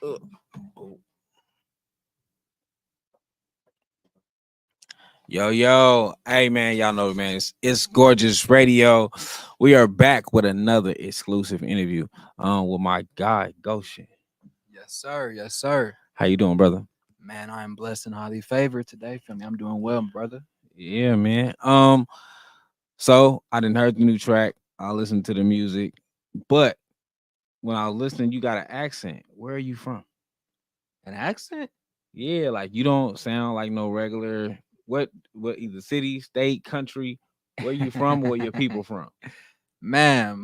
Uh, oh. Yo, hey man, y'all know man, it's gorgeous radio. We are back with another exclusive interview with my guy Goshen. Yes, sir. Yes, sir. How you doing, brother? Man, I am blessed and highly favored today. Feel me? I'm doing well, brother. Yeah, man. So I didn't heard the new track. I listened to the music, but when I was listening, you got an accent. Where are you from? An accent? Yeah, like you don't sound like no regular. What either city, state, country? Where you from? Or where your people from? Man,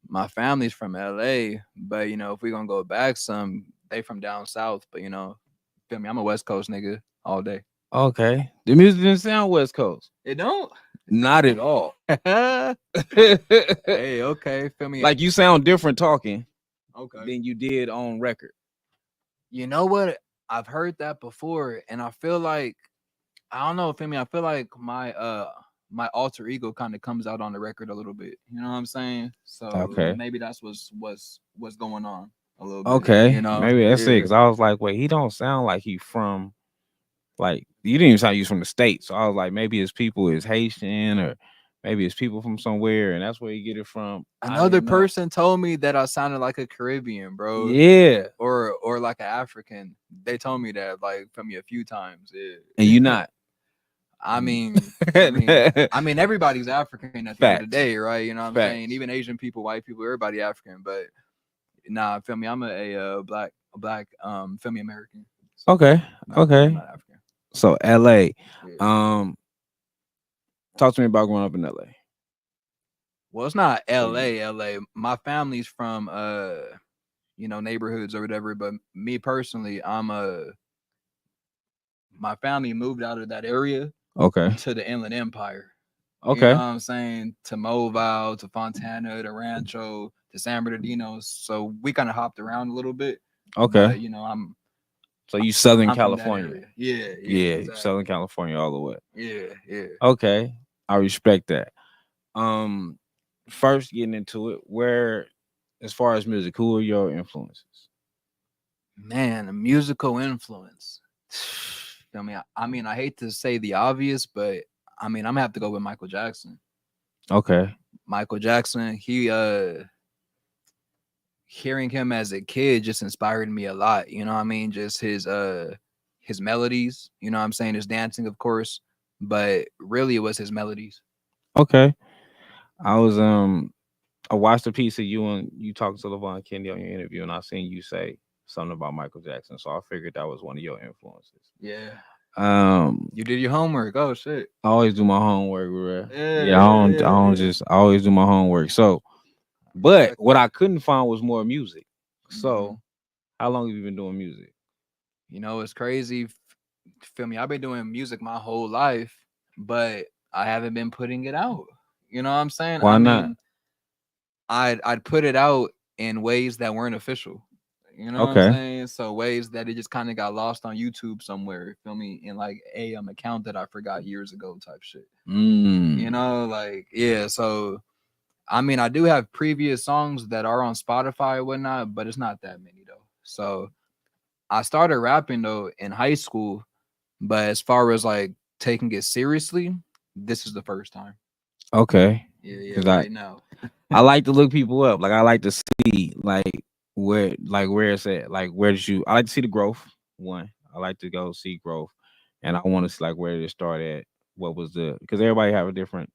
my family's from LA, but if we gonna go back some, they from down south. But feel me? I'm a West Coast nigga all day. Okay, the music didn't sound West Coast. It don't. Not at all. Hey, okay. Feel me? Like you sound different talking Okay. than you did on record. You know what? I've heard that before, and I feel like I don't know. Feel me? I feel like my alter ego kind of comes out on the record a little bit. You know what I'm saying? So Okay. maybe that's what's going on a little bit. Okay. Maybe that's it. Yeah. Cause I was like, wait, he don't sound like he from like you didn't even sound you from the States. So I was like, maybe his people is Haitian or maybe it's people from somewhere and that's where you get it from. I Another didn't know. person told me that I sounded like a Caribbean, bro, Yeah. or like an African. They told me that like from me a few times. And Yeah. you not. I mean, feel me? I mean, everybody's African at the end of the day, Facts. right? You know what I'm saying? Facts. Even Asian people, white people, everybody African. But nah, feel me? I'm a black, feel me, American. So Okay. I'm Okay. not African. So LA. Yeah. Um, talk to me about growing up in LA. Well, it's not Where you LA. My family's from neighborhoods or whatever. But me personally, my family moved out of that area okay. to the Inland Empire. You know what Okay. I'm saying? To Movile, to Fontana, to Rancho, to San Bernardino. So we kind of hopped around a little bit. Okay. But So you Southern I'm from that California. area. Yeah, yeah, Yeah, Southern exactly. California all the way. Yeah, yeah. Okay. I respect that. Um First getting into it, where as far as music, who are your influences? Man, a musical influence. I mean, I hate to say the obvious, but I mean, I'm gonna have to go with Michael Jackson. Okay. Michael Jackson, he hearing him as a kid just inspired me a lot. You know what I mean? Just his melodies, you know what I'm saying? His dancing, of course, but really it was his melodies. Okay. I was I watched a piece of you and you talking to LeVon Kennedy on your interview and I seen you say something about Michael Jackson. So I figured that was one of your influences. Yeah. Um You did your homework. Oh shit. I always do my homework, bro. Yeah, Yeah, yeah, I yeah, don't yeah. just I always do my homework. So but Respect what I that. couldn't find was more music. Hmm. So how long have you been doing music? It's crazy. Feel me? I've been doing music my whole life, but I haven't been putting it out. You know what I'm saying? Why I not? mean, I'd put it out in ways that weren't official. You know what I'm Okay. saying? So ways that it just kind of got lost on YouTube somewhere. Feel me? In like a account that I forgot years ago, type shit. Mm. Like yeah. So I mean, I do have previous songs that are on Spotify or whatnot, but it's not that many though. So I started rapping though in high school, but as far as like taking it seriously, this is the first time. Okay. Yeah, yeah, Cause right now. I like to look people up. Like I like to see where it's at. Like where did you I like to see the growth. One. I like to go see growth. And I want to see like where did it start at? What was the because everybody have a different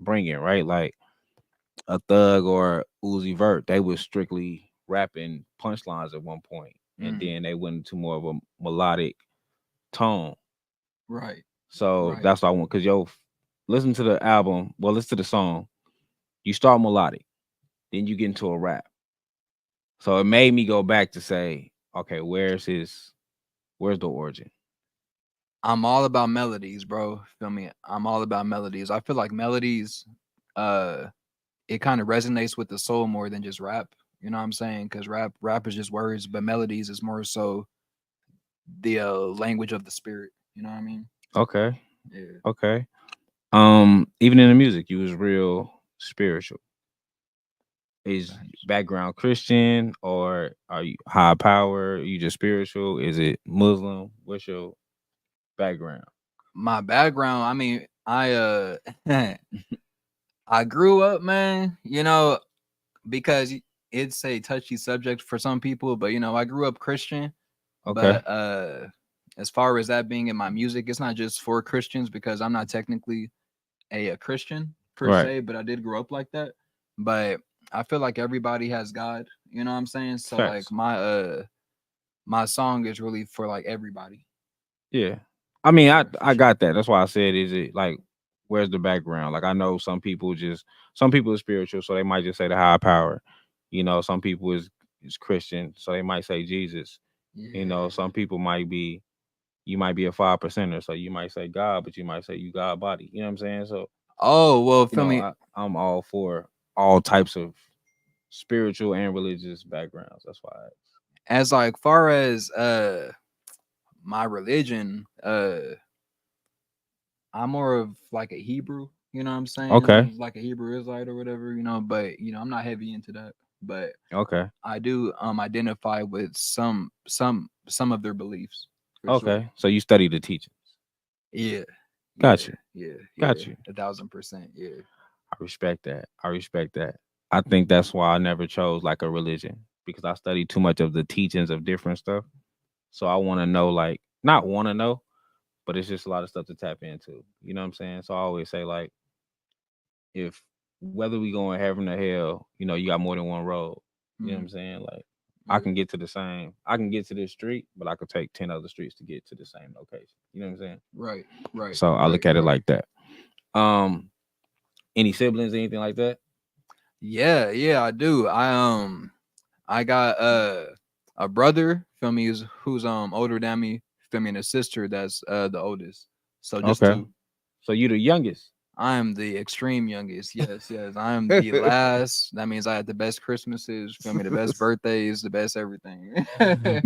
bringing, right? Like a thug or Uzi Vert, they was strictly rapping punchlines at one point, and Mm, then they went into more of a melodic tone. right, So right. that's what I want. Cause listen to the album. Well, listen to the song. You start melodic, then you get into a rap. So it made me go back to say, okay, where's the origin? I'm all about melodies, bro. Feel me? I'm all about melodies. I feel like melodies, uh, it kind of resonates with the soul more than just rap. You know what I'm saying? Because rap is just words, but melodies is more so the language of the spirit. You know what I mean? Okay, Yeah. okay. Even in the music, you was real spiritual. Is Facts. background Christian or are you high power? You just spiritual? Is it Muslim? What's your background? My background, I mean, I grew up, man, because it's a touchy subject for some people, but I grew up Christian, Okay. but as far as that being in my music, it's not just for Christians because I'm not technically a Christian per Right. se, but I did grow up like that. But I feel like everybody has God, you know what I'm saying? So like Facts. my song is really for like everybody, Yeah. I mean, for I sure. got that. That's why I said, is it like, where's the background? Like, I know some people are spiritual, so they might just say the high power. Some people is Christian, so they might say Jesus. Yeah. Some people might be, you might be a 5%er, so you might say God, but you might say you God body. You know what I'm saying? So, Oh, well, feel me. I'm all for all types of spiritual and religious backgrounds. That's why. As like far as my religion, I'm more of like a Hebrew, you know what I'm saying? Okay. Like a Hebrew Israelite or whatever, but I'm not heavy into that. But Okay. I do identify with some of their beliefs for sure. Okay. So you study the teachings. Yeah. Got Yeah. you. Yeah. Yeah. Got you. 1,000%. Yeah. I respect that. I respect that. I think that's why I never chose like a religion because I studied too much of the teachings of different stuff. So I want to know, like, not want to know, but it's just a lot of stuff to tap into. You know what I'm saying? So I always say, like, if whether we going heaven or hell, you got more than one road. You know what Mm, I'm saying? Like, yeah. I can get to this street, but I could take 10 other streets to get to the same location. You know what I'm saying? Right. Right. So I Right. look at it Right. like that. Um, any siblings, anything like that? Yeah. Yeah. I do. I got a brother, feel me, who's older than me, feel me, and a sister that's the oldest. So just Okay. two. So you the youngest. I am the extreme youngest. Yes, yes. I am the last. That means I had the best Christmases, feel me, the best birthdays, the best everything.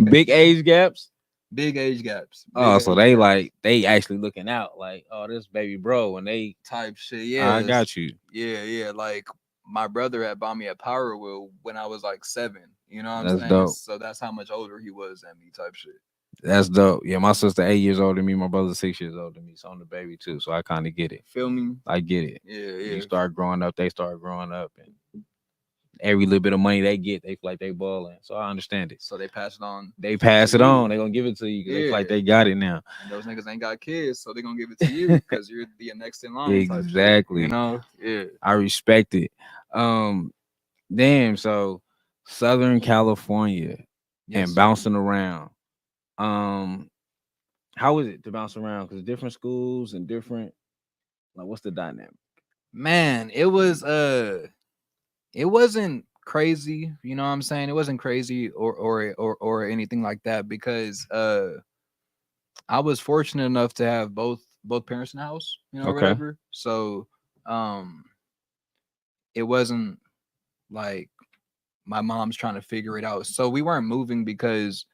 Big age gaps. Big age gaps. Big Oh, so age they gaps. like they actually looking out like, oh, this baby bro, and they Type shit. I Yes. got you. Yeah, yeah. Like my brother had bought me a Power Wheel when I was like 7. You know what I'm That's saying? dope. So that's how much older he was than me, type shit. That's dope. Yeah, my sister 8 years older than me. My brother 6 years older than me. So I'm the baby too. So I kind of get it. Feel me? I get it. Yeah, You yeah. start growing up, they start growing up, and every little bit of money they get, they feel like they balling. So I understand it. So they pass it on They to pass it you. on. They gonna give it to you because they feel like Yeah. they got it now. And those niggas ain't got kids, so they gonna give it to you because you're the next in line type shit. You Exactly. know? Yeah. I respect it. Um, damn. So Southern California Yes, and sir. bouncing around. Um, how is it to bounce around? Because different schools and different, like, what's the dynamic? Man, it wasn't crazy, you know what I'm saying? It wasn't crazy or anything like that because I was fortunate enough to have both parents in the house, or Okay. whatever. So um it wasn't like my mom's trying to figure it out. So we weren't moving because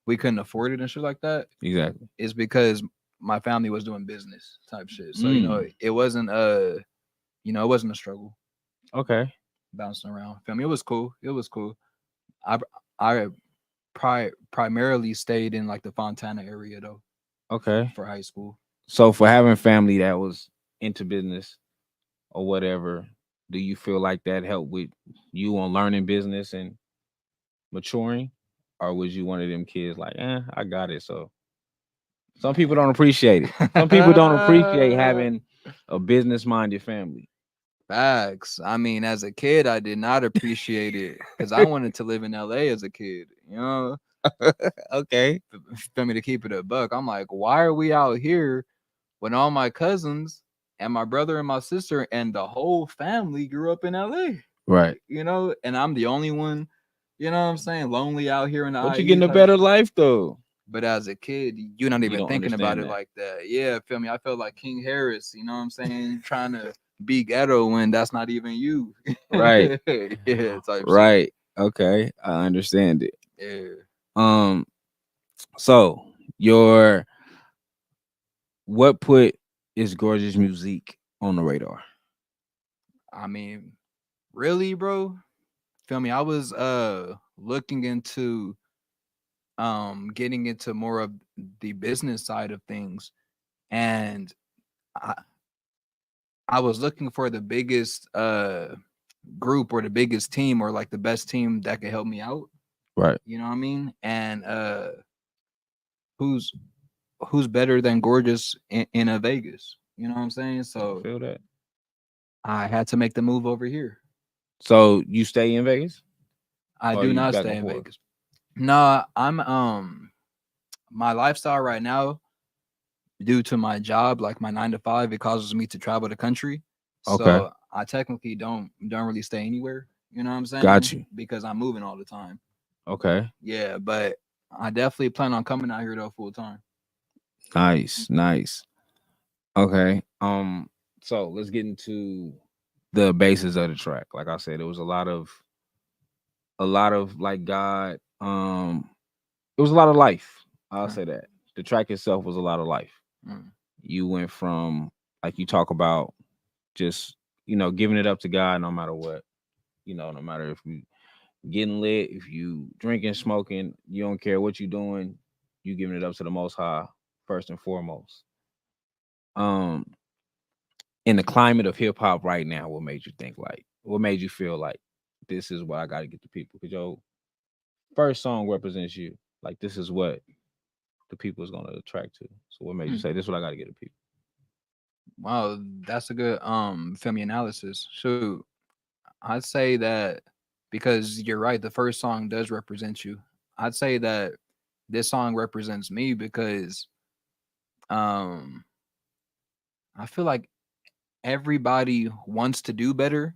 we couldn't afford it and shit like that. Exactly. It's because my family was doing business type shit. So, Mm. it wasn't a struggle Okay. bouncing around. Feel me? It was cool. It was cool. I I primarily stayed in like the Fontana area though Okay. for high school. So for having family that was into business or whatever, do you feel like that helped with you on learning business and maturing? Or was you one of them kids like, I got it? So some people don't appreciate it. Some people don't appreciate Man. having a business minded family. Facts. I mean, as a kid, I did not appreciate it because I wanted to live in LA as a kid. Okay. Feel me, to keep it a buck. I'm like, why are we out here when all my cousins and my brother and my sister and the whole family grew up in LA? Right. And I'm the only one, you know what I'm saying, lonely out here in the But you're IE getting a type better shit. life though. But as a kid, you're not You even don't thinking about understand it that. like that. Yeah, feel me? I felt like King Harris, you know what I'm saying? Trying to be ghetto when that's not even you. Right. Yeah, type shit. Right. Okay. I understand it. Yeah. Um, so your what put is gorgeous music on the radar? I mean, really, bro? feel me? I was looking into getting into more of the business side of things, and I, I was looking for the biggest group or the biggest team or like the best team that could help me out. Right. You know what I mean? And who's who's better than Gorgeous in a Vegas? You know what I'm saying? I So feel that. I had to make the move over here. So you stay in Vegas, I or do you not back stay and in forth? Vegas. No, I'm my lifestyle right now due to my job, like my 9 to 5, it causes me to travel the country. Okay, So I technically don't really stay anywhere. You know what I'm got saying? you. Because I'm moving all the time. Okay, Yeah, but I definitely plan on coming out here though full time. nice, nice. Okay, so let's get into the basis of the track. Like I said, it was a lot of like God. It was a lot of life. I'll Okay. say that the track itself was a lot of life. Mm. You went from, like, you talk about, just, giving it up to God no matter what. No matter if you getting lit, if you drinking, smoking, you don't care what you doing, you giving it up to the Most High first and foremost. Um, in the climate of hip hop right now, what made you think, like, what made you feel like this is what I got to get to people? Because your first song represents you. Like, this is what the people is gonna attract to. So what made you Mm. say this is what I got to get to people? Wow, that's a good film analysis. Shoot, I'd say that because you're right, the first song does represent you. I'd say that this song represents me because um I feel like everybody wants to do better,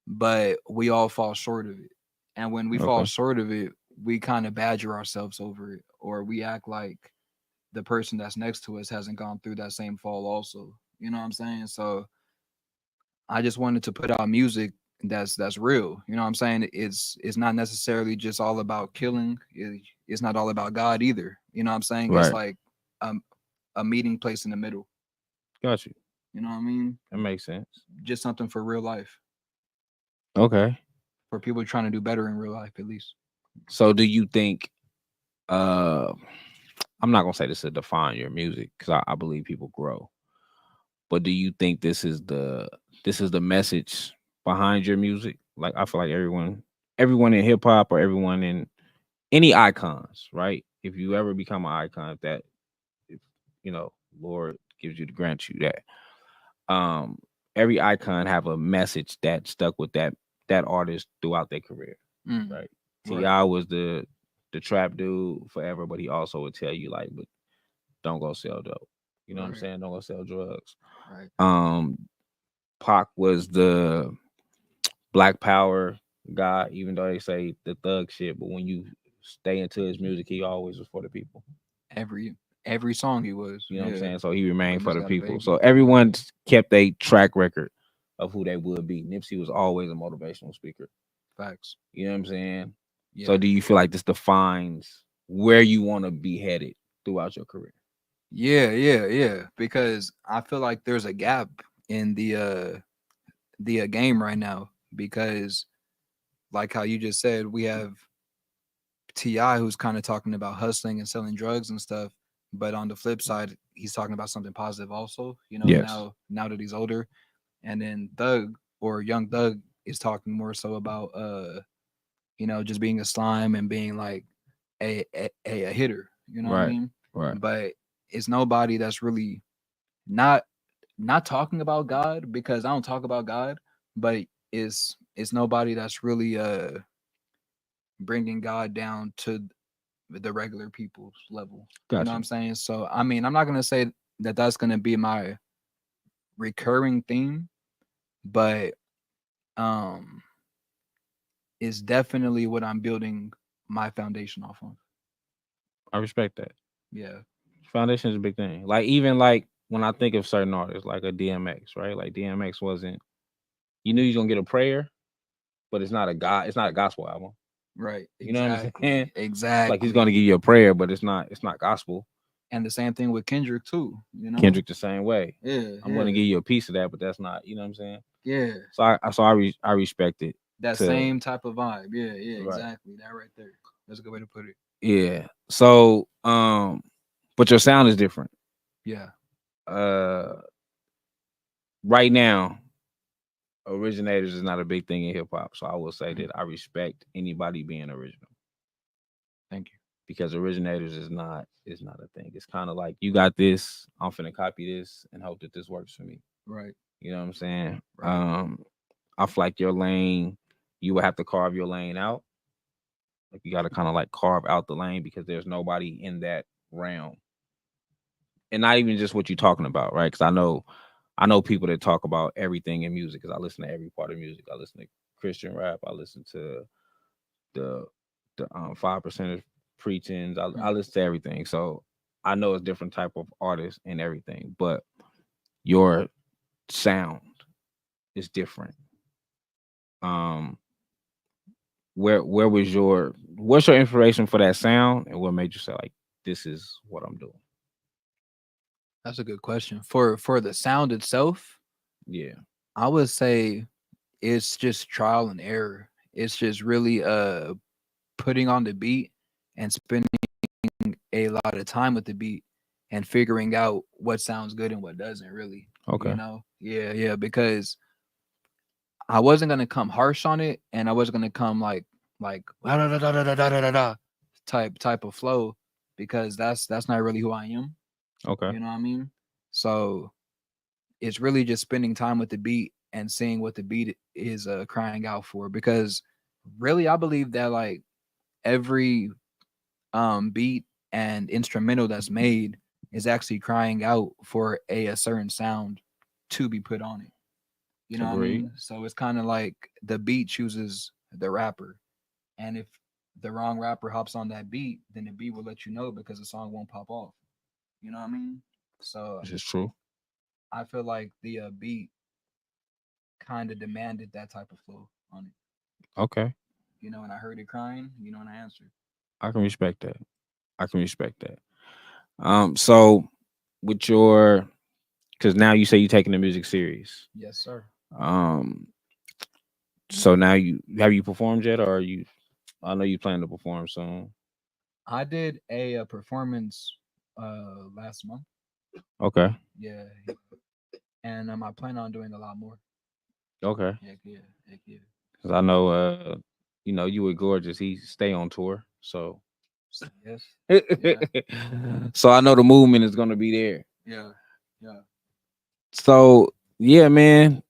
but we all fall short of it. And when we fall Okay, short of it, we kind of badger ourselves over it, or we act like the person that's next to us hasn't gone through that same fall also. You know what I'm saying? So I just wanted to put out music that's real. You know what I'm saying? It's not necessarily just all about killing. It's not all about God either. You know what I'm saying? It's right, like um, a meeting place in the middle. got you. You know what I mean? That makes sense. Just something for real life, Okay, for people trying to do better in real life, at least. so do you think? Uh, I'm not gonna say this to define your music because I believe people grow. But do you think this is the message behind your music? Like, I feel like everyone in hip hop, or everyone in any icons, right? If you ever become an icon, if you know, Lord gives you to grant you that. Um, every icon have a message that stuck with that artist throughout their career, Mm, right? Ti right. was the trap dude forever, but he also would tell you, like, but don't go sell dope. You know what I'm Right. saying? Don't go sell drugs. Right. Um, Pac was the Black Power guy, even though they say the thug shit, but when you stay into his music, he always was for the people. Every every song he was. You know what I'm Yeah. saying? So he remained When for he's the got a people. So baby. everyone kept a track record of who they would be. Nipsey was always a motivational speaker. Facts. You know what I'm saying? So Yeah. do you feel like this defines where you want to be headed throughout your career? Yeah, yeah, yeah. Because I feel like there's a gap in the game right now because like how you just said, we have Ti who's kind of talking about hustling and selling drugs and stuff, but on the flip side, he's talking about something positive also. You know, Yes. now that he's older, and then Thug or Young Thug is talking more so about just being a slime and being like a hitter. You know what I Right. mean? Right. But it's nobody that's really not not talking about God because I don't talk about God, but it's nobody that's really bringing God down to the regular people's level. You know what Gotcha. I'm saying? So I mean, I'm not gonna say that that's gonna be my recurring theme, but um, it's definitely what I'm building my foundation off of. I respect that. Yeah. Foundation is a big thing. Like, even like when I think of certain artists, like a DMX, right? Like, DMX wasn't. You knew you're gonna get a prayer, but It's not a gospel album. Right. You know what I'm saying? Exactly. Like, he's gonna Exactly. give you a prayer, but it's not gospel. And the same thing with Kendrick too. You know. Kendrick the same way. Yeah. I'm gonna Yeah. give you a piece of that, but that's not. You know what I'm saying? Yeah. So I respect it. That to same type of vibe. Yeah, yeah, right. exactly. That right there. That's a good way to put it. Yeah. So but your sound is different. Yeah. Uh right now, originators is not a big thing in hip hop. So I will say Mhm. that I respect anybody being original Thank you. because originators is not a thing. It's kind of like you got this, I'm finna copy this and hope that this works for me. Right. You know what I'm saying? Right. I feel like your lane, you would have to carve your lane out. Like you got to kind of like carve out the lane because there's nobody in that realm, and not even just what you're talking about, right? Because I know people that talk about everything in music. Because I listen to every part of music. I listen to Christian rap. I listen to the 5% preachings. I Mm. listen to everything. So I know it's different type of artists and everything, but your sound is different. Um, where was your what's your inspiration for that sound, and what made you say like this is what I'm doing? That's a good question. For the sound itself, Yeah. I would say it's just trial and error. It's just really putting on the beat and spending a lot of time with the beat and figuring out what sounds good and what doesn't really. You Okay. know? Yeah, yeah. Because I wasn't gonna come harsh on it, and I wasn't gonna come like da da da da da da da da da type of flow because that's not really who I am. Okay. You know what I mean? So it's really just spending time with the beat and seeing what the beat is crying out for. Because really, I believe that like every beat and instrumental that's made is actually crying out for a certain sound to be put on it. You know what I Agreed. mean? So it's kind of like the beat chooses the rapper. And if the wrong rapper hops on that beat, then the beat will let you know because the song won't pop off. You know what I mean? So This is true. I feel like the beat kind of demanded that type of flow on it. Okay. You know, and I heard it crying, you know, and I answered. I can respect that. I can respect that. So with your because now you say you're taking the music serious. Yes, sir. Um, so now you performed yet, or are you? I know you plan to perform soon. I did a performance last month. Okay. Yeah, and I plan on doing a lot more. Okay. Heck yeah, heck yeah. Because I know, you were gorgeous. He stay on tour, so Yes, yeah, so I know the movement is gonna be there. yeah, yeah. So yeah, man.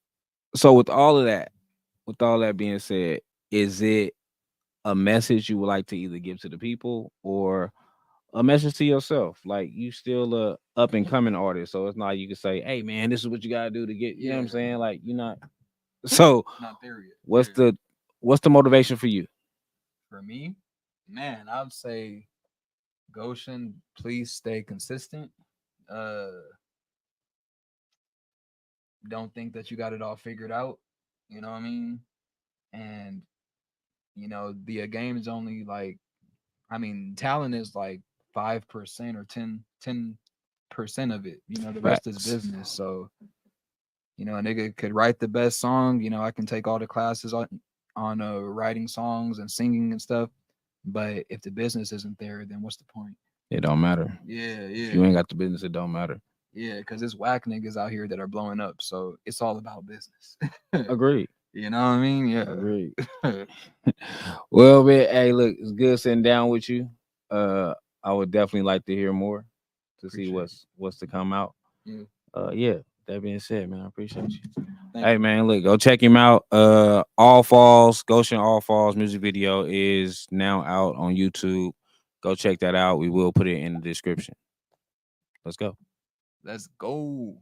So with all that being said, is it a message you would like to either give to the people or a message to yourself? Like you still a up and coming artist, so it's not you can say, "Hey, man, this is what you gotta do to get." You know what I'm Yeah, saying? Like you're not. So not there yet. what's Yeah. the what's the motivation for you? For me, man, I would say Goshen, please stay consistent. Uh, don't think that you got it all figured out. You know what I mean? And the game is only like, I mean, talent is like 5% or 10% of it. The rest is Facts. business. So a nigga could write the best song. I can take all the classes on writing songs and singing and stuff. But if the business isn't there, then what's the point? It don't matter. Yeah, If yeah, you ain't got the business, it don't matter. yeah. Because it's whack niggas out here that are blowing up. So it's all about business. Agreed. You know what I mean? Agreed. Yeah. Well, man, hey, look, it's good sitting down with you. Uh, I would definitely like to hear more to see Appreciate it. what's to come out. Yeah. Yeah. That being said, man, I appreciate you. Thank Hey, you. man, look, go check him out. All Falls, Goshen All Falls music video is now out on YouTube. Go check that out. We will put it in the description. Let's go. Let's go.